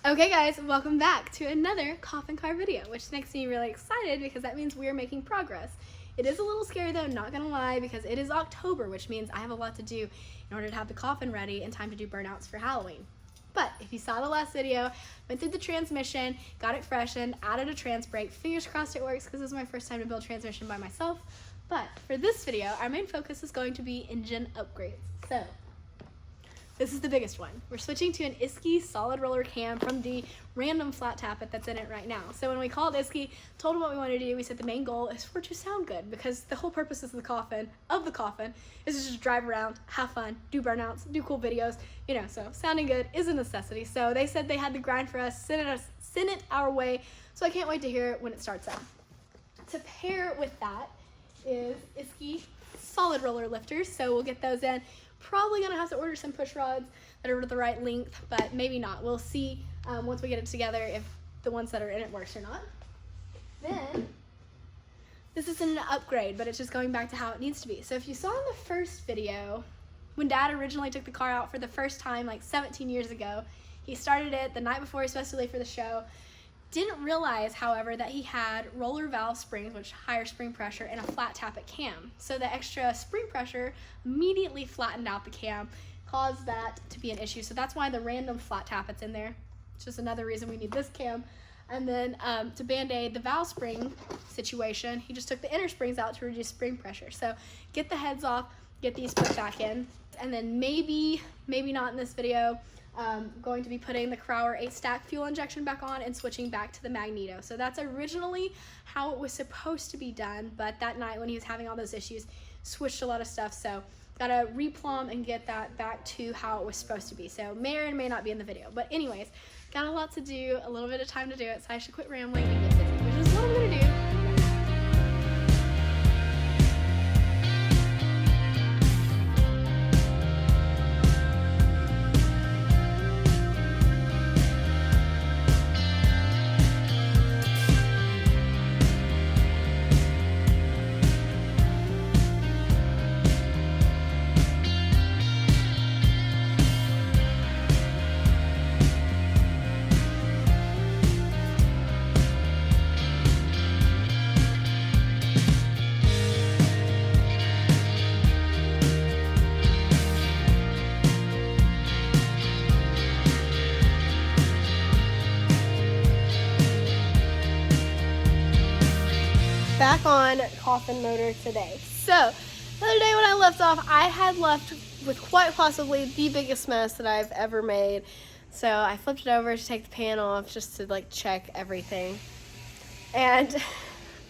Okay guys, welcome back to another Coffin car video, which makes me really excited because that means we're making progress. It is a little scary though, not gonna lie, because it is October, which means I have a lot to do in order to have the coffin ready in time to do burnouts for Halloween. But if you saw the last video, went through the transmission, got it freshened, added a trans brake, fingers crossed it works because this is my first time to build transmission by myself. But for this video, our main focus is going to be engine upgrades. So this is the biggest one. We're switching to an Isky solid roller cam from the random flat tappet that's in it right now. So when we called Isky, told them what we wanted to do, we said the main goal is for it to sound good because the whole purpose of the coffin is to just drive around, have fun, do burnouts, do cool videos, you know, so sounding good is a necessity. So they said they had the grind for us, send it our way, so I can't wait to hear it when it starts up. To pair with that is Isky solid roller lifters, so we'll get those in. Probably gonna have to order some push rods that are the right length, but maybe not. We'll see once we get it together if the ones that are in it works or not. Then, this isn't an upgrade, but it's just going back to how it needs to be. So if you saw in the first video, when Dad originally took the car out for the first time like 17 years ago, he started it the night before he was supposed to leave for the show. Didn't realize, however, that he had roller valve springs, which higher spring pressure, and a flat tappet cam. So the extra spring pressure immediately flattened out the cam, caused that to be an issue. So that's why the random flat tappet's in there. It's just another reason we need this cam. And then to band-aid the valve spring situation, he just took the inner springs out to reduce spring pressure. So get the heads off, get these put back in, and then maybe not in this video, going to be putting the Crower 8-stack fuel injection back on and switching back to the Magneto. So that's originally how it was supposed to be done, but that night when he was having all those issues, switched a lot of stuff, so gotta replumb and get that back to how it was supposed to be. So may or may not be in the video, but anyways, got a lot to do, a little bit of time to do it, so I should quit rambling and get busy, which is what I'm gonna do. Back on coffin motor today. So the other day when I left off, I had left with quite possibly the biggest mess that I've ever made. So I flipped it over to take the pan off just to like check everything. And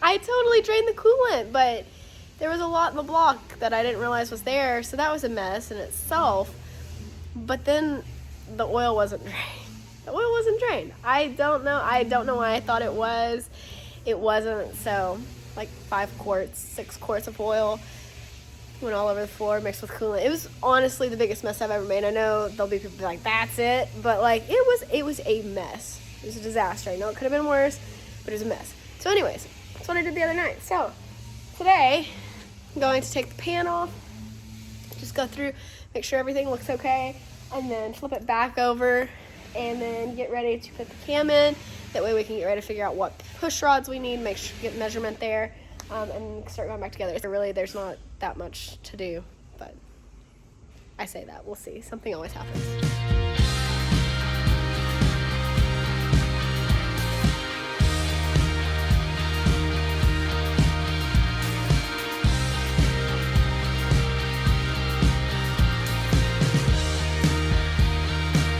I totally drained the coolant, but there was a lot in the block that I didn't realize was there. So that was a mess in itself. But then the oil wasn't drained. The oil wasn't drained. I don't know why I thought it was. It wasn't, so like 5 quarts, 6 quarts of oil went all over the floor mixed with coolant. It was honestly the biggest mess I've ever made. I know there'll be people like, that's it, but like it was a mess. It was a disaster. I know it could have been worse, but it was a mess. So anyways, that's what I did the other night. So today, I'm going to take the pan off, just go through, make sure everything looks okay, and then flip it back over, and then get ready to put the cam in. That way we can get ready to figure out what push rods we need, make sure get measurement there, and start going back together. So really, there's not that much to do, but I say that. We'll see. Something always happens.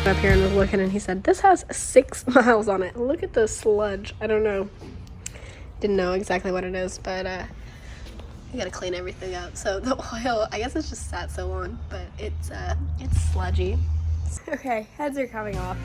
Up here and was looking, and he said this has 6 miles on it. Look at the sludge. I don't know, didn't know exactly what it is, but you gotta clean everything up. So the oil, I guess it's just sat so long, but it's sludgy. Okay, heads are coming off.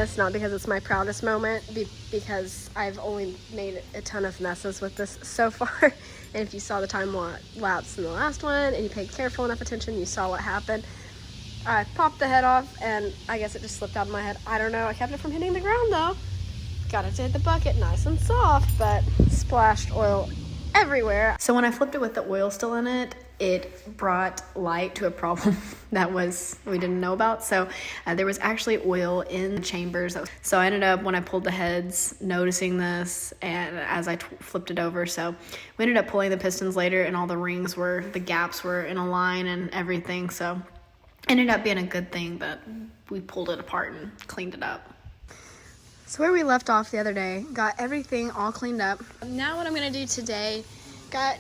this, not because it's my proudest moment, because I've only made a ton of messes with this so far. And if you saw the time lapse in the last one and you paid careful enough attention, you saw what happened. I popped the head off and I guess it just slipped out of my head. I don't know. I kept it from hitting the ground though. Got it to hit the bucket nice and soft, but splashed oil everywhere. So when I flipped it with the oil still in it, it brought light to a problem we didn't know about. So there was actually oil in the chambers. So I ended up, when I pulled the heads, noticing this, and as I flipped it over. So we ended up pulling the pistons later, and all the gaps were in a line and everything. So it ended up being a good thing that we pulled it apart and cleaned it up. So where we left off the other day, got everything all cleaned up. Now what I'm gonna do today, got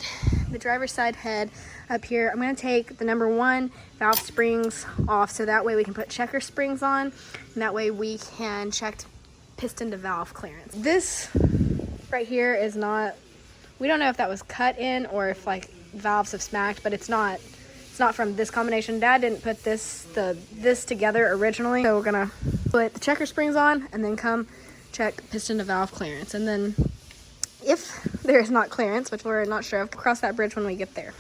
the driver's side head up here. I'm gonna take the number 1 valve springs off so that way we can put checker springs on, and that way we can check piston to valve clearance. This right here is not, we don't know if that was cut in or if like valves have smacked, but it's not from this combination. Dad didn't put this together originally, so we're gonna put the checker springs on and then come check piston to valve clearance. And then if there is not clearance, which we're not sure of, cross that bridge when we get there.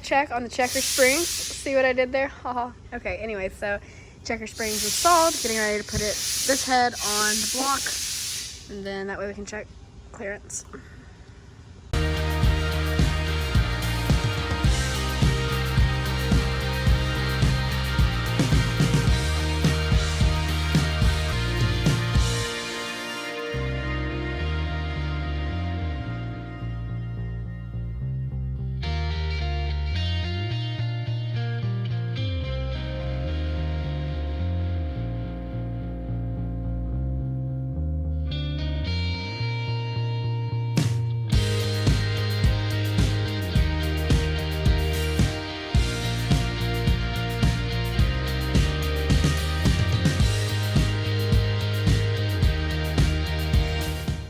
Check on the checker springs. See what I did there? Haha. Okay, anyway, so checker springs installed, getting ready to put this head on the block, and then that way we can check clearance.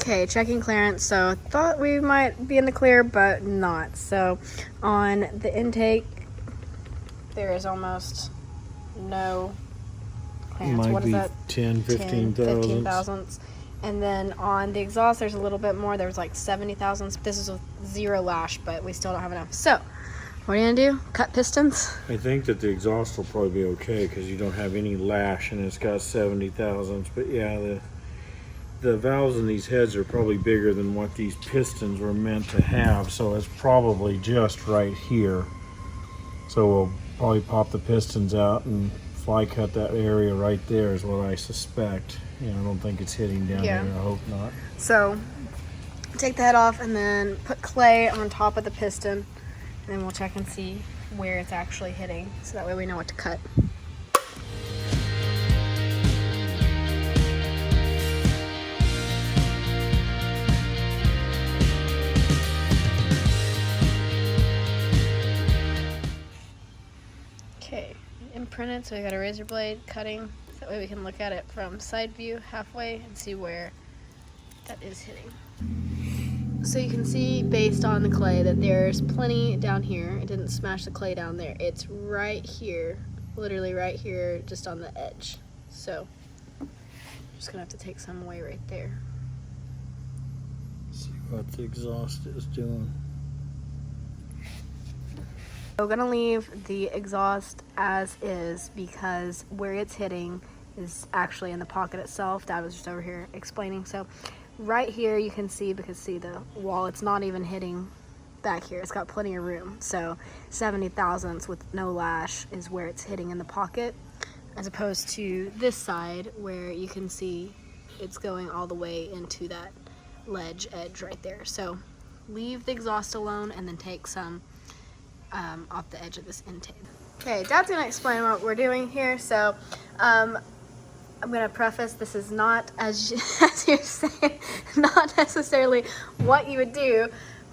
Okay, checking clearance. So thought we might be in the clear, but not. So on the intake, there is almost no clearance. Might what is be that? 15 thousandths. And then on the exhaust, there's a little bit more. There's like 70 thousandths. This is with 0 lash, but we still don't have enough. So what are you gonna do? Cut pistons? I think that the exhaust will probably be okay because you don't have any lash and it's got 70 thousandths. But yeah, the valves in these heads are probably bigger than what these pistons were meant to have, so it's probably just right here. So we'll probably pop the pistons out and fly cut that area right there is what I suspect. You know, I don't think it's hitting down there. I hope not. So take the head off and then put clay on top of the piston, and then we'll check and see where it's actually hitting, so that way we know what to cut. Okay, imprinted, so we got a razor blade cutting, so that way we can look at it from side view halfway and see where that is hitting. So you can see based on the clay that there's plenty down here. It didn't smash the clay down there. It's right here, literally right here, just on the edge. So I'm just gonna have to take some away right there. See what the exhaust is doing. So we're gonna leave the exhaust as is because where it's hitting is actually in the pocket itself. Dad was just over here explaining. So right here you can see, because see the wall, it's not even hitting back here. It's got plenty of room. So 70 thousandths with no lash is where it's hitting in the pocket, as opposed to this side where you can see it's going all the way into that ledge edge right there. So leave the exhaust alone and then take some off the edge of this intake. Okay, Dad's gonna explain what we're doing here. So I'm gonna preface, this is not, as you're saying, not necessarily what you would do,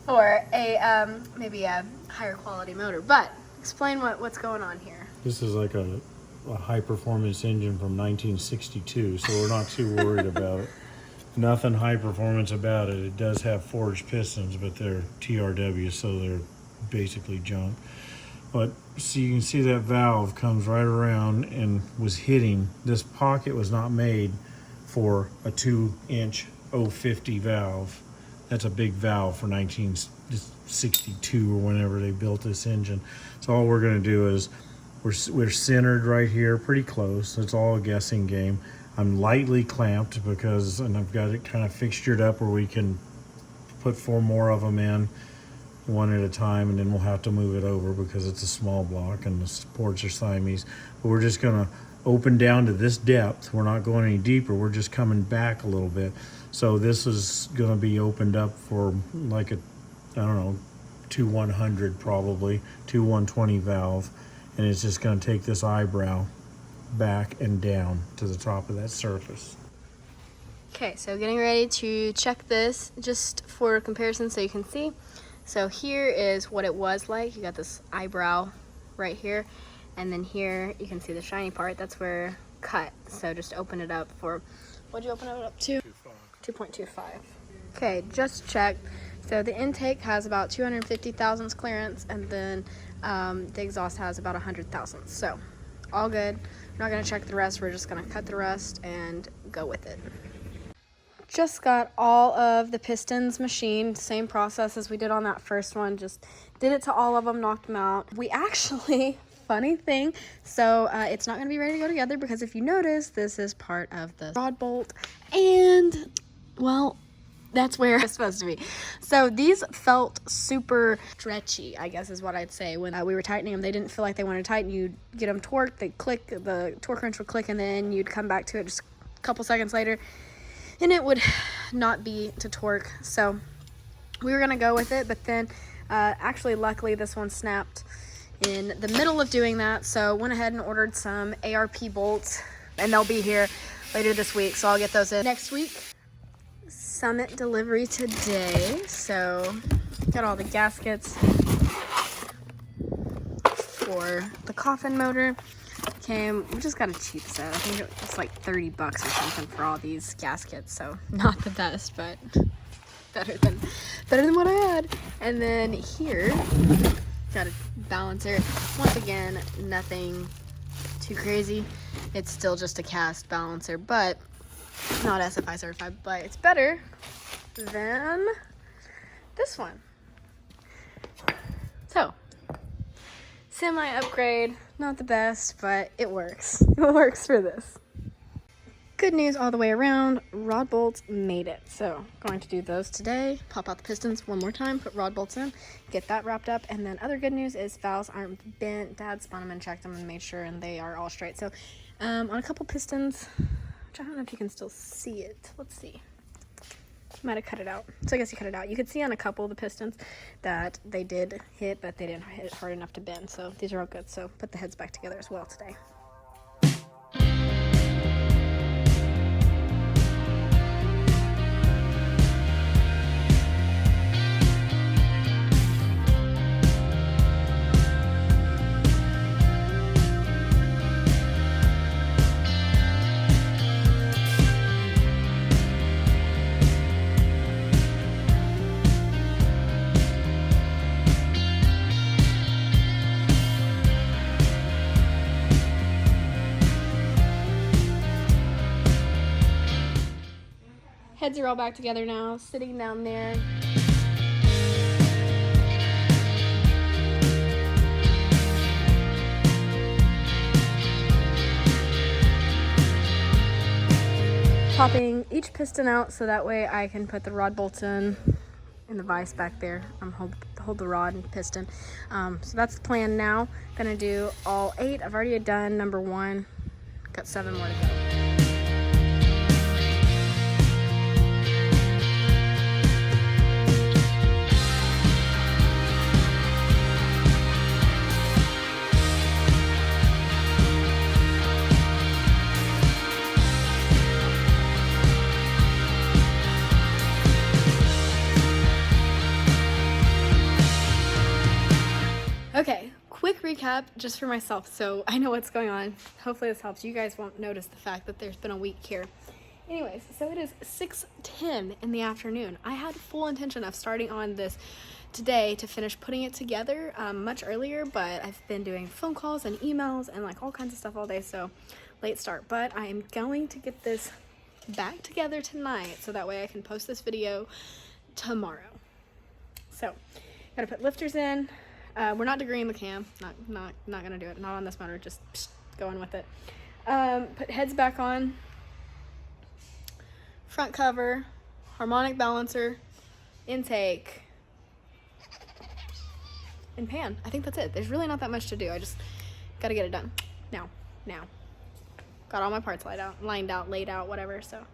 or a maybe a higher quality motor. But explain what's going on here. This is like a high performance engine from 1962, so we're not too worried about it. Nothing high performance about it. It does have forged pistons, but they're TRW, so they're basically junk. But so you can see that valve comes right around and was hitting. This pocket was not made for a 2-inch 050 valve. That's a big valve for 1962 or whenever they built this engine. So all we're going to do is we're centered right here, pretty close. It's all a guessing game. I'm lightly clamped because, and I've got it kind of fixtured up where we can put 4 more of them in, one at a time, and then we'll have to move it over because it's a small block and the supports are Siamese. But we're just gonna open down to this depth. We're not going any deeper. We're just coming back a little bit. So this is gonna be opened up for like a, I don't know, 2-100 probably, 2-120 valve. And it's just gonna take this eyebrow back and down to the top of that surface. Okay, so getting ready to check this just for comparison so you can see. So here is what it was like. You got this eyebrow right here, and then here you can see the shiny part. That's where cut. So just open it up for, what'd you open it up to? 2.25. Okay, just checked. So the intake has about 250 thousandths clearance, and then the exhaust has about 100 thousandths. So all good. We're not gonna check the rest. We're just gonna cut the rest and go with it. Just got all of the pistons machined, same process as we did on that first one. Just did it to all of them, knocked them out. We actually, funny thing, so it's not gonna be ready to go together because if you notice, this is part of the rod bolt, and well, that's where it's supposed to be. So these felt super stretchy, I guess is what I'd say. When we were tightening them, they didn't feel like they wanted to tighten. You'd get them torqued, they'd click, the torque wrench would click, and then you'd come back to it just a couple seconds later, and it would not be to torque. So we were gonna go with it, but then actually, luckily, this one snapped in the middle of doing that. So went ahead and ordered some ARP bolts, and they'll be here later this week. So I'll get those in next week. Summit delivery today, so got all the gaskets for the Coffin motor. We just got a cheap set. I think it was like 30 bucks or something for all these gaskets, so not the best, but better than what I had. And then here got a balancer. Once again, nothing too crazy. It's still just a cast balancer, but not SFI certified, but it's better than this one. So, semi upgrade, not the best, but it works. It works for this. Good news all the way around, rod bolts made it. So, going to do those today. Pop out the pistons one more time, put rod bolts in, get that wrapped up, and then other good news is valves aren't bent. Dad spun them and checked them and made sure, and they are all straight. So, on a couple pistons, which I don't know if you can still see it. Let's see. Might have cut it out. So I guess you cut it out. You could see on a couple of the pistons that they did hit, but they didn't hit hard enough to bend. So these are all good. So put the heads back together as well today. Heads are all back together now, sitting down there. Popping each piston out so that way I can put the rod bolts in the vise back there. Hold the rod and piston. So that's the plan now. Gonna do all 8. I've already done number 1. Got 7 more to go. quick recap just for myself so I know what's going on. Hopefully this helps. You guys won't notice the fact that there's been a week here. Anyways, so it is 6:10 in the afternoon. I had full intention of starting on this today to finish putting it together much earlier, but I've been doing phone calls and emails and like all kinds of stuff all day, so late start. But I am going to get this back together tonight so that way I can post this video tomorrow. So, gotta put lifters in. We're not degreeing the cam. Not gonna do it. Not on this motor. Just going with it. Put heads back on. Front cover, harmonic balancer, intake, and pan. I think that's it. There's really not that much to do. I just gotta get it done. Now. Got all my parts laid out, whatever, so.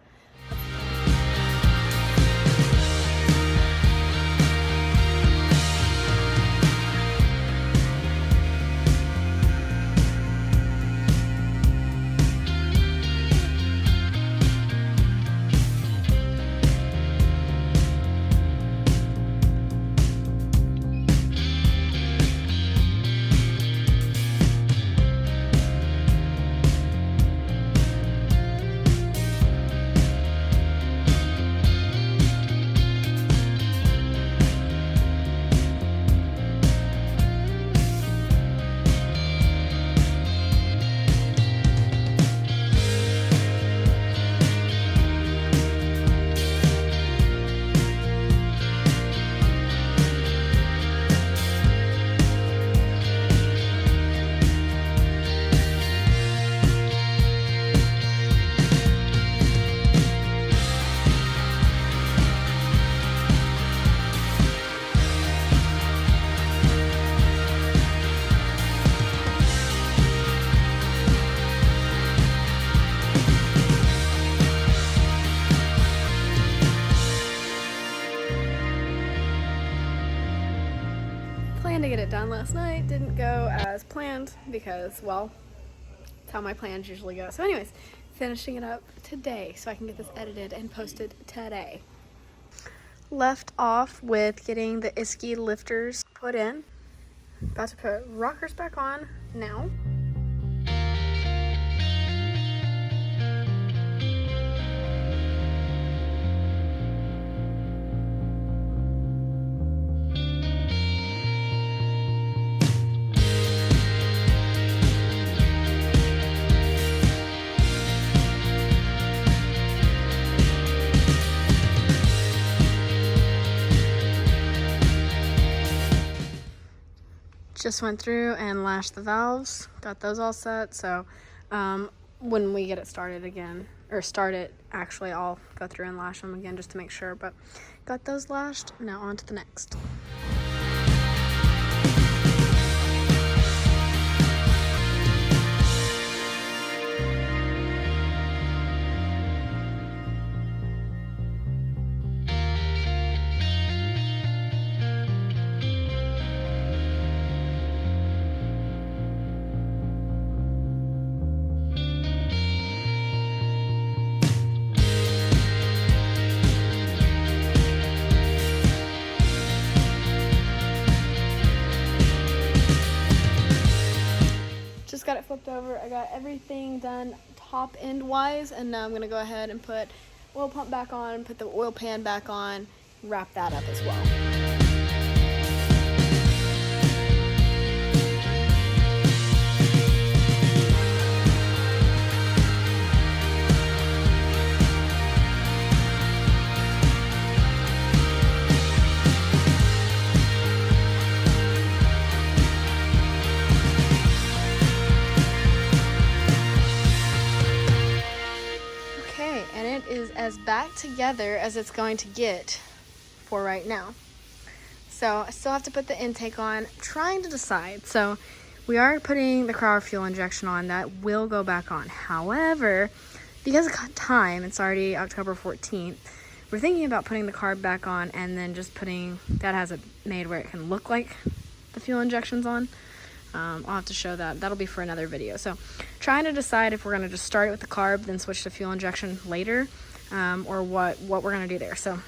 To get it done last night didn't go as planned because, well, that's how my plans usually go. So anyways, finishing it up today so I can get this edited and posted today. Left off with getting the Isky Lifters put in. About to put rockers back on now. Just went through and lashed the valves, got those all set, so when we get it started again, or start it, actually I'll go through and lash them again just to make sure, but got those lashed. Now on to the next. Got it flipped over. I got everything done top end wise, and now I'm gonna go ahead and put oil pump back on, put the oil pan back on, wrap that up as well. Is as back together as it's going to get for right now. So I still have to put the intake on. I'm trying to decide. So we are putting the cryo fuel injection on. That will go back on. However, because of time, it's already October 14th. We're thinking about putting the carb back on and then just putting, that has it made where it can look like the fuel injection's on. I'll have to show that. That'll be for another video. So trying to decide if we're going to just start it with the carb, then switch to fuel injection later, or what we're going to do there. So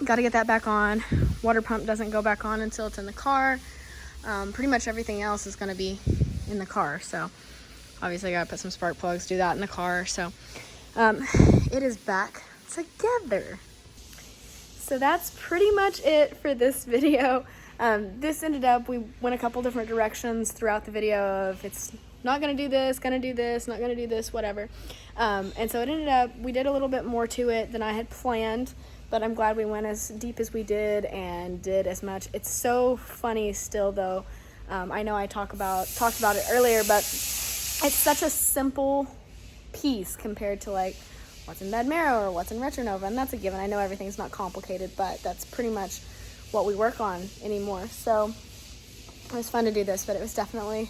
got to get that back on. Water pump doesn't go back on until it's in the car. Pretty much everything else is gonna be in the car. So obviously I gotta put some spark plugs, do that in the car. So it is back together. So that's pretty much it for this video. This ended up, we went a couple different directions throughout the video of it's not gonna do this, gonna do this, not gonna do this, whatever. And so it ended up, we did a little bit more to it than I had planned, but I'm glad we went as deep as we did and did as much. It's so funny still though. I know I talked about it earlier, but it's such a simple piece compared to like what's in Med Marrow or what's in Retronova, and that's a given. I know everything's not complicated, but that's pretty much what we work on anymore. So it was fun to do this, but it was definitely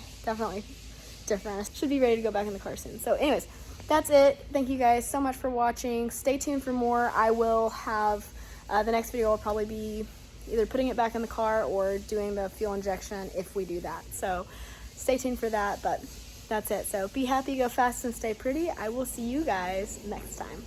different. I should be ready to go back in the car soon. So anyways, that's it. Thank you guys so much for watching. Stay tuned for more. I will have the next video will probably be either putting it back in the car or doing the fuel injection if we do that. So stay tuned for that, but that's it. So be happy, go fast, and stay pretty. I will see you guys next time.